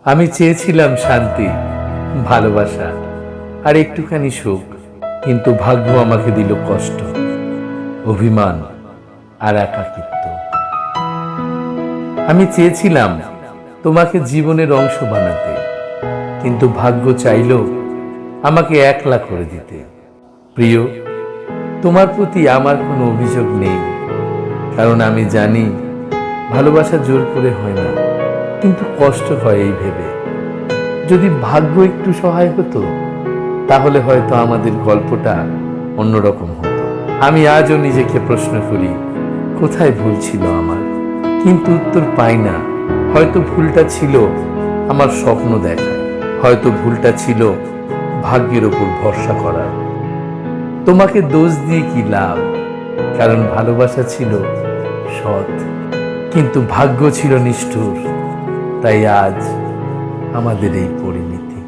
আমি চেয়েছিলাম শান্তি, ভালোবাসা আর একটুখানি সুখ, কিন্তু ভাগ্য আমাকে দিল কষ্ট, অভিমান আর একাকিত্ব। আমি চেয়েছিলাম তোমাকে জীবনের অংশ বানাতে, কিন্তু ভাগ্য চাইল আমাকে একলা করে দিতে। প্রিয়, তোমার প্রতি আমার কোনো অভিযোগ নেই, কারণ আমি জানি ভালোবাসা জোর করে হয় না, কিন্তু কষ্ট হয় এই ভেবে যদি ভাগ্য একটু সহায় হতো, তাহলে হয়তো আমাদের গল্পটা অন্যরকম হতো। আমি আজও নিজেকে প্রশ্ন করি, কোথায় ভুল ছিল আমার, কিন্তু উত্তর পাই না। হয়তো ভুলটা ছিল আমার স্বপ্ন দেখা, হয়তো ভুলটা ছিল ভাগ্যের ওপর ভরসা করার। তোমাকে দোষ দিয়ে কি লাভ, কারণ ভালোবাসা ছিল সৎ, কিন্তু ভাগ্য ছিল নিষ্ঠুর। তাই আজ আমাদের এই পরিণতি।